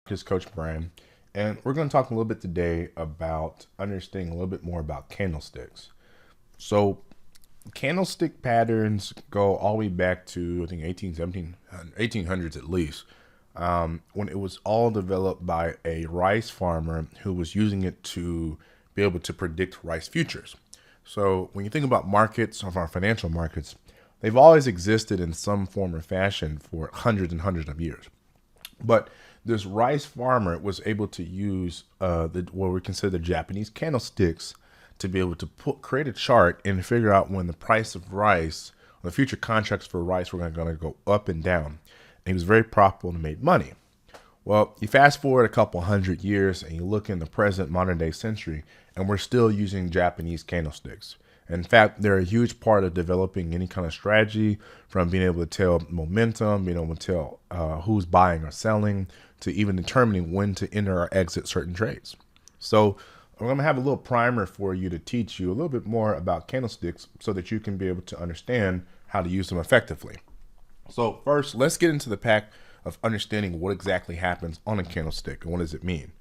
This is Coach Brian, and we're going to talk a little bit today about understanding a little bit more about candlesticks. So, candlestick patterns go all the way back to, I think, 1800s at least, when it was all developed by a rice farmer who was using it to be able to predict rice futures. So, when you think about markets, of our financial markets, they've always existed in some form or fashion for hundreds and hundreds of years. But this rice farmer was able to use what we consider the Japanese candlesticks to be able to create a chart and figure out when the price of rice, or the future contracts for rice, were going to go up and down. And he was very profitable and made money. Well, you fast forward a couple hundred years and you look in the present modern day century, and we're still using Japanese candlesticks. In fact, they're a huge part of developing any kind of strategy, from being able to tell momentum, being able to tell who's buying or selling, to even determining when to enter or exit certain trades. So I'm going to have a little primer for you to teach you a little bit more about candlesticks so that you can be able to understand how to use them effectively. So first, let's get into the pack of understanding what exactly happens on a candlestick and what does it mean.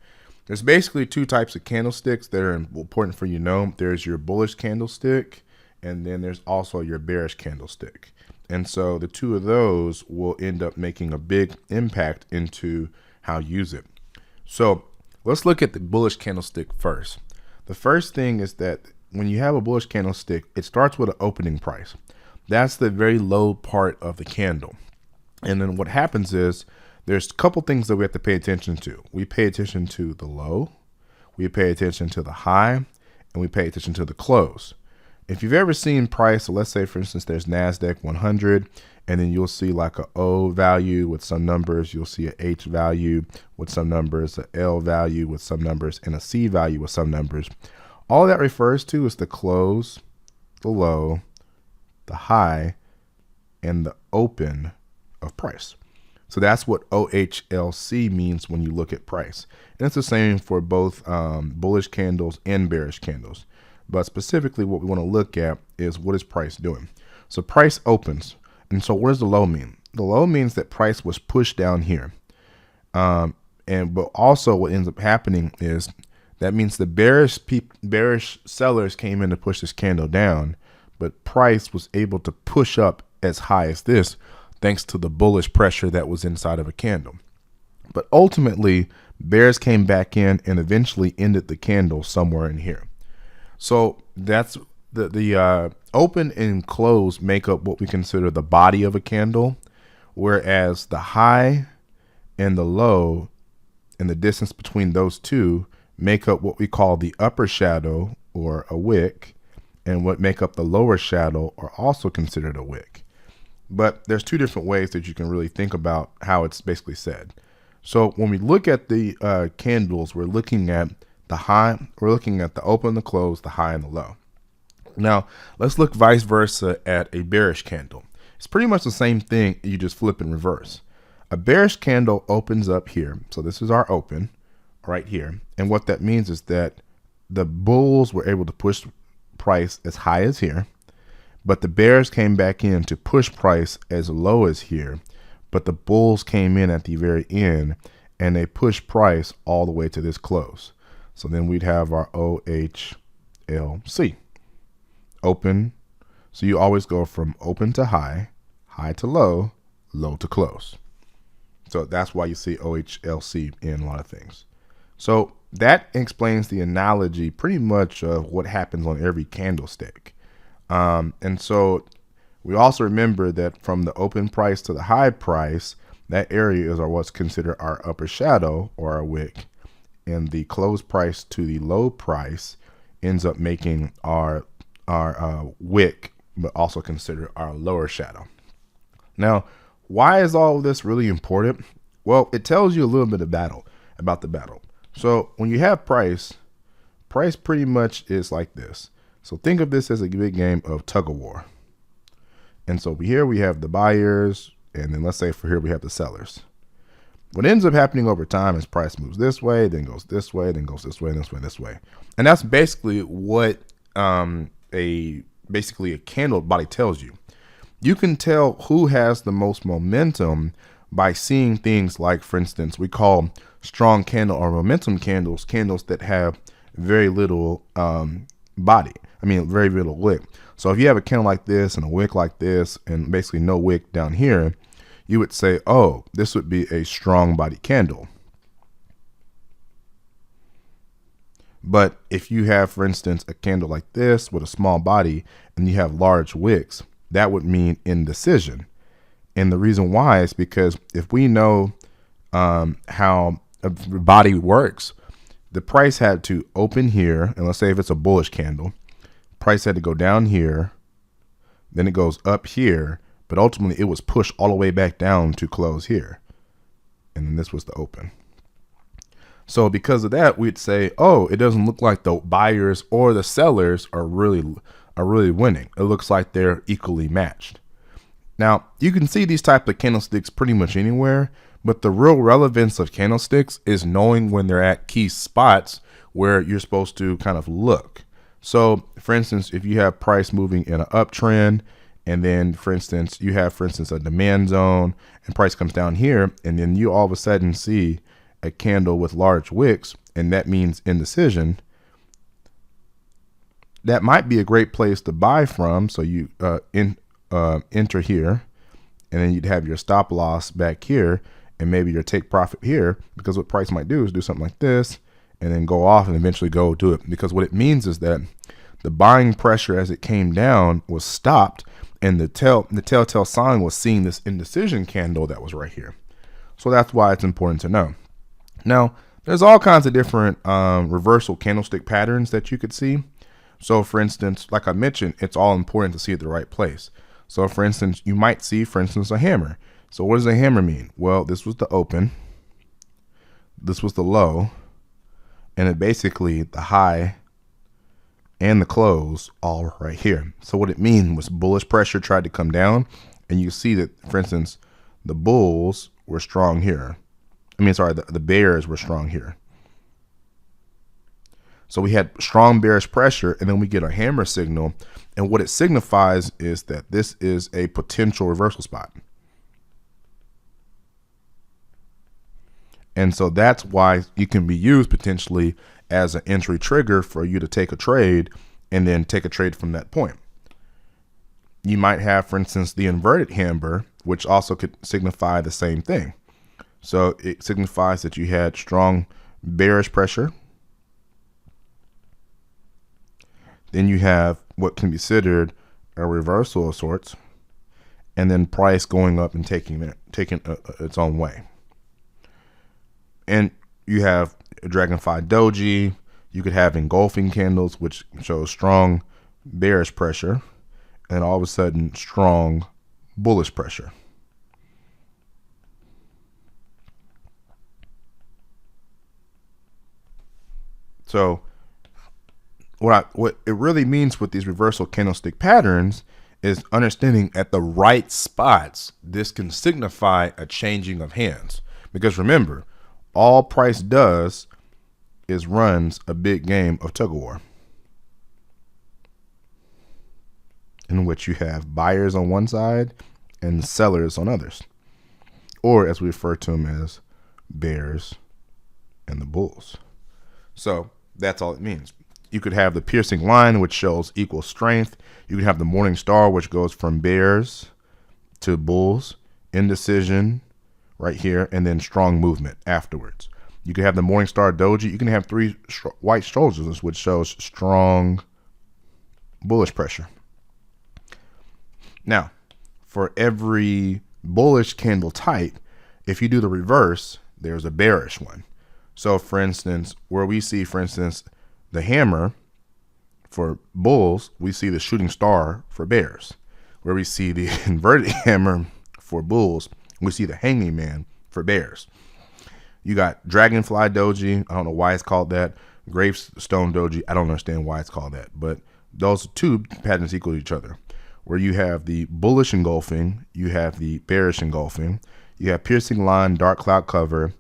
There's basically two types of candlesticks that are important for you to know. There's your bullish candlestick, and then there's also your bearish candlestick. And so the two of those will end up making a big impact into how you use it. So let's look at the bullish candlestick first. The first thing is that when you have a bullish candlestick, it starts with an opening price. That's the very low part of the candle. And then what happens is there's a couple things that we have to pay attention to. We pay attention to the low, we pay attention to the high, and we pay attention to the close. If you've ever seen price, so let's say for instance there's NASDAQ 100, and then you'll see like a O value with some numbers, you'll see a H value with some numbers, a L value with some numbers, and a C value with some numbers. All that refers to is the close, the low, the high, and the open of price. So that's what OHLC means when you look at price. And it's the same for both bullish candles and bearish candles. But specifically what we want to look at is what is price doing. So price opens. And so what does the low mean? The low means that price was pushed down here. But also what ends up happening is that means the bearish sellers came in to push this candle down, but price was able to push up as high as this, thanks to the bullish pressure that was inside of a candle. But ultimately, bears came back in and eventually ended the candle somewhere in here. So that's the open and close make up what we consider the body of a candle, whereas the high and the low and the distance between those two make up what we call the upper shadow or a wick, and what make up the lower shadow are also considered a wick. But there's two different ways that you can really think about how it's basically said. So when we look at the candles, we're looking at the high, we're looking at the open, the close, the high, and the low. Now, let's look vice versa at a bearish candle. It's pretty much the same thing, you just flip in reverse. A bearish candle opens up here. So this is our open right here. And what that means is that the bulls were able to push price as high as here, but the bears came back in to push price as low as here, but the bulls came in at the very end and they pushed price all the way to this close. So then we'd have our OHLC, open. So you always go from open to high, high to low, low to close. So that's why you see OHLC in a lot of things. So that explains the analogy pretty much of what happens on every candlestick. And so we also remember that from the open price to the high price, that area is what's considered our upper shadow or our wick, and the close price to the low price ends up making our wick, but also considered our lower shadow. Now, why is all of this really important? Well, it tells you a little bit about the battle. So when you have price pretty much is like this. So think of this as a big game of tug of war. And so here we have the buyers, and then let's say for here we have the sellers. What ends up happening over time is price moves this way, then goes this way, then goes this way, this way, this way. And that's basically what basically a candle body tells you. You can tell who has the most momentum by seeing things like, for instance, we call strong candle or momentum candles, candles that have very little body. I mean, very little wick. So if you have a candle like this and a wick like this and basically no wick down here, you would say, oh, this would be a strong body candle. But if you have, for instance, a candle like this with a small body and you have large wicks, that would mean indecision. And the reason why is because if we know how a body works, the price had to open here, and let's say if it's a bullish candle, price had to go down here, then it goes up here, but ultimately it was pushed all the way back down to close here. And then this was the open. So because of that, we'd say, oh, it doesn't look like the buyers or the sellers are really winning. It looks like they're equally matched. Now, you can see these type of candlesticks pretty much anywhere, but the real relevance of candlesticks is knowing when they're at key spots where you're supposed to kind of look. So, for instance, if you have price moving in an uptrend, and then, for instance, you have, for instance, a demand zone, and price comes down here, and then you all of a sudden see a candle with large wicks, and that means indecision, that might be a great place to buy from. So you enter here, and then you'd have your stop loss back here, and maybe your take profit here, because what price might do is do something like this, and then go off and eventually go do it. Because what it means is that the buying pressure as it came down was stopped, and the telltale sign was seeing this indecision candle that was right here. So that's why it's important to know. Now, there's all kinds of different reversal candlestick patterns that you could see. So for instance, like I mentioned, it's all important to see at the right place. So for instance, you might see, for instance, a hammer. So what does a hammer mean? Well, this was the open, this was the low, and it basically the high and the close all right here. So what it means was bullish pressure tried to come down, and you see that, for instance, the bulls were strong here. The bears were strong here. So we had strong bearish pressure, and then we get a hammer signal. And what it signifies is that this is a potential reversal spot. And so that's why you can be used potentially as an entry trigger for you to take a trade and then take a trade from that point. You might have, for instance, the inverted hammer, which also could signify the same thing. So it signifies that you had strong bearish pressure. Then you have what can be considered a reversal of sorts, and then price going up and taking its own way. And you have a dragonfly doji. You could have engulfing candles, which shows strong bearish pressure, and all of a sudden strong bullish pressure. So what it really means with these reversal candlestick patterns is understanding at the right spots, this can signify a changing of hands. Because remember, all price does is runs a big game of tug of war, in which you have buyers on one side and sellers on others, or as we refer to them as bears and the bulls. So that's all it means. You could have the piercing line, which shows equal strength. You could have the morning star, which goes from bears to bulls, indecision right here, and then strong movement afterwards. You could have the morning star doji. You can have three white shoulders, which shows strong bullish pressure. Now, for every bullish candle type, if you do the reverse, there's a bearish one. So for instance, where we see, for instance, the hammer for bulls, we see the shooting star for bears. Where we see the inverted hammer for bulls, we see the hanging man for bears. You got dragonfly doji. I don't know why it's called that. Gravestone doji. I don't understand why it's called that. But those two patterns equal to each other. Where you have the bullish engulfing, you have the bearish engulfing, you have piercing line, dark cloud cover.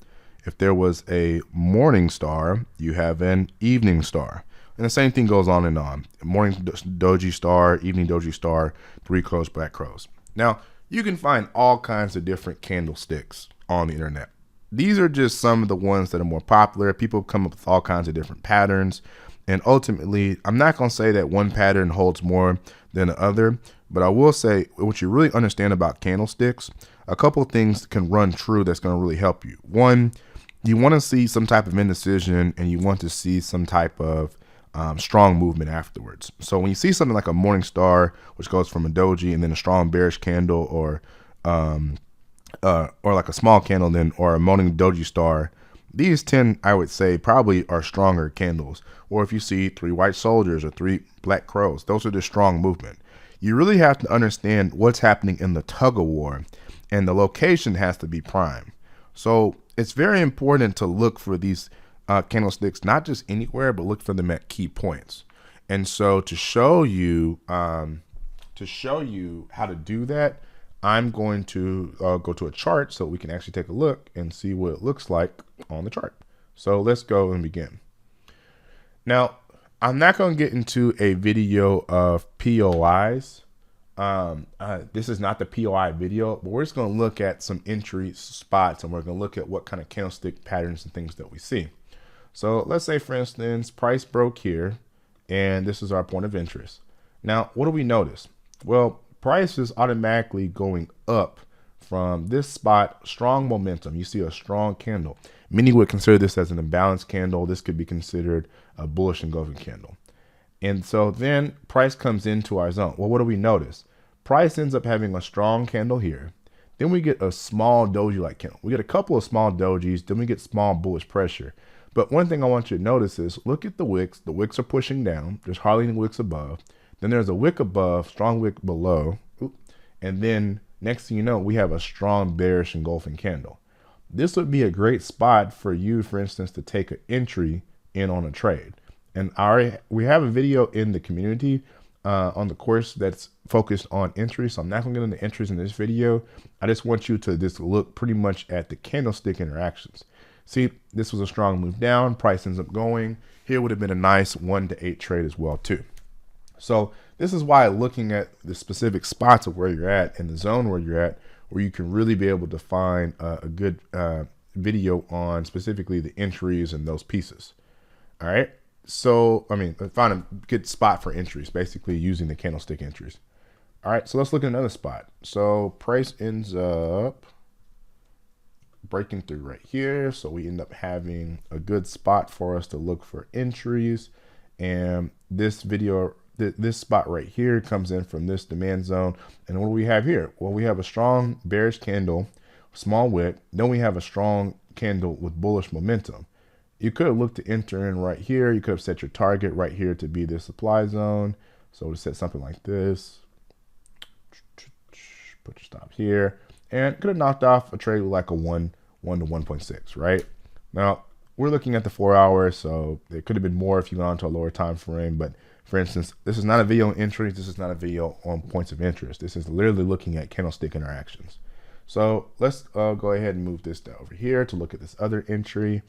If there was a morning star, you have an evening star. And the same thing goes on and on. Morning doji star, evening doji star, three crows, black crows. Now, you can find all kinds of different candlesticks on the internet. these are just some of the ones that are more popular. People come up with all kinds of different patterns. And ultimately, I'm not going to say that one pattern holds more than the other, but I will say what you really understand about candlesticks, a couple of things can run true that's going to really help you. One, you want to see some type of indecision, and you want to see some type of strong movement afterwards. So when you see something like a morning star, which goes from a doji and then a strong bearish candle, or like a small candle then, or a morning doji star, these 10, I would say, probably are stronger candles. Or if you see 3 white soldiers or 3 black crows, those are the strong movement. You really have to understand what's happening in the tug of war, and the location has to be prime. So it's very important to look for these candlesticks, not just anywhere, but look for them at key points. And so to show you how to do that, I'm going to go to a chart so we can actually take a look and see what it looks like on the chart. So let's go and begin. Now, I'm not going to get into a video of POIs. This is not the POI video, but we're just going to look at some entry spots, and we're going to look at what kind of candlestick patterns and things that we see. So let's say, for instance, price broke here, and this is our point of interest. Now, what do we notice? Well, price is automatically going up from this spot, strong momentum. You see a strong candle. Many would consider this as an imbalanced candle. This could be considered a bullish engulfing candle. And so then price comes into our zone. Well, what do we notice? Price ends up having a strong candle here. Then we get a small doji-like candle. We get a couple of small dojis. Then we get small bullish pressure. But one thing I want you to notice is look at the wicks. The wicks are pushing down. There's hardly any wicks above. Then there's a wick above, strong wick below. And then next thing you know, we have a strong bearish engulfing candle. This would be a great spot for you, for instance, to take an entry in on a trade. And we have a video in the community on the course that's focused on entries. So I'm not going to get into entries in this video. I just want you to just look pretty much at the candlestick interactions. See, this was a strong move down. Price ends up going. Here would have been a nice 1 to 8 trade as well too. So this is why looking at the specific spots of where you're at and the zone where you're at, where you can really be able to find a good video on specifically the entries and those pieces. All right. So, find a good spot for entries, basically using the candlestick entries. All right. So let's look at another spot. So price ends up breaking through right here. So we end up having a good spot for us to look for entries. And this spot right here comes in from this demand zone. And what do we have here? Well, we have a strong bearish candle, small wick. Then we have a strong candle with bullish momentum. You could have looked to enter in right here. You could have set your target right here to be the supply zone. So to set something like this, put your stop here, and could have knocked off a trade with like a 1 to 1.6, right? Now, we're looking at the 4 hours, so it could have been more if you went on to a lower time frame. But for instance, this is not a video on entries. This is not a video on points of interest. This is literally looking at candlestick interactions. So let's go ahead and move this down over here to look at this other entry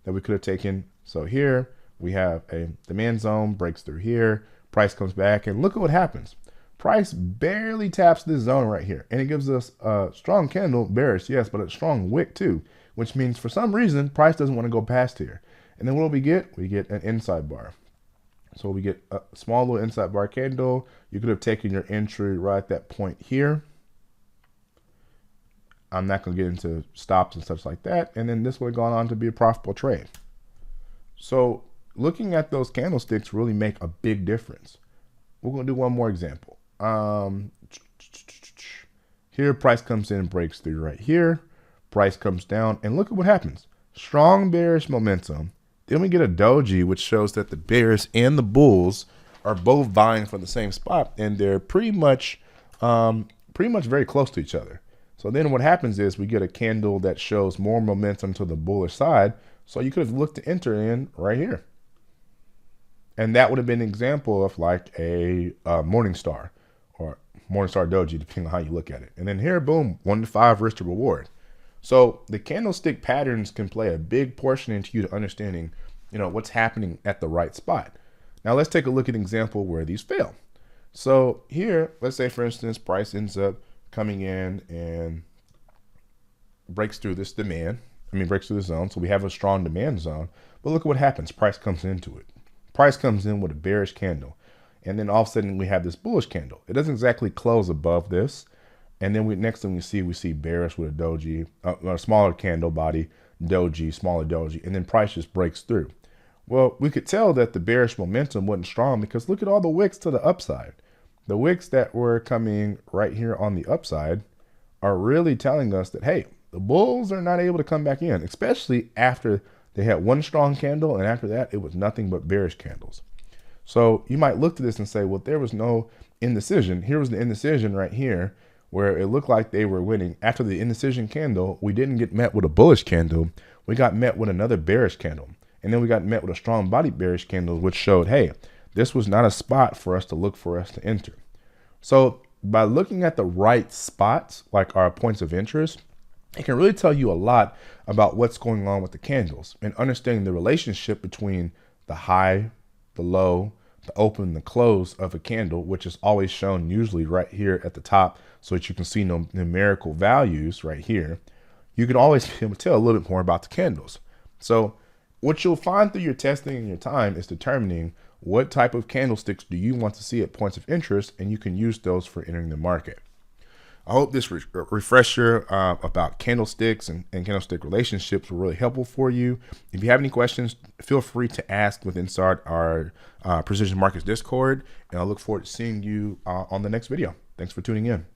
that we could have taken. So here we have a demand zone, breaks through here, price comes back, and look at what happens. Price barely taps this zone right here, and it gives us a strong candle, bearish, yes, but a strong wick too, which means for some reason, price doesn't want to go past here. And then what do we get? We get an inside bar. So we get a small little inside bar candle. You could have taken your entry right at that point here. I'm not going to get into stops and such like that. And then this would have gone on to be a profitable trade. So looking at those candlesticks really make a big difference. We're going to do one more example. Here, price comes in and breaks through right here. Price comes down, and look at what happens. Strong bearish momentum. Then we get a doji, which shows that the bears and the bulls are both vying for the same spot, and they're pretty much very close to each other. So then what happens is we get a candle that shows more momentum to the bullish side. So you could have looked to enter in right here. And that would have been an example of like a morning star or morning star doji, depending on how you look at it. And then here, boom, 1 to 5 risk to reward. So the candlestick patterns can play a big portion into you to understanding, what's happening at the right spot. Now let's take a look at an example where these fail. So here, let's say for instance, price ends up coming in and breaks through this demand. breaks through the zone. So we have a strong demand zone, but look at what happens. Price comes into it. Price comes in with a bearish candle. And then all of a sudden we have this bullish candle. It doesn't exactly close above this. And then next thing we see bearish with a doji, a smaller candle body, doji, smaller doji, and then price just breaks through. Well, we could tell that the bearish momentum wasn't strong because look at all the wicks to the upside. The wicks that were coming right here on the upside are really telling us that, hey, the bulls are not able to come back in, especially after they had one strong candle, and after that, it was nothing but bearish candles. So you might look to this and say, well, there was no indecision. Here was the indecision right here, where it looked like they were winning. After the indecision candle, we didn't get met with a bullish candle. We got met with another bearish candle. And then we got met with a strong body bearish candle, which showed, hey, this was not a spot for us to enter. So by looking at the right spots, like our points of interest, it can really tell you a lot about what's going on with the candles and understanding the relationship between the high, the low, the open, and the close of a candle, which is always shown usually right here at the top so that you can see numerical values right here. You can always be able to tell a little bit more about the candles. So what you'll find through your testing and your time is determining what type of candlesticks do you want to see at points of interest, and you can use those for entering the market. I hope this refresher about candlesticks and candlestick relationships were really helpful for you. If you have any questions, feel free to ask inside our Precision Markets Discord, and I look forward to seeing you on the next video. Thanks for tuning in.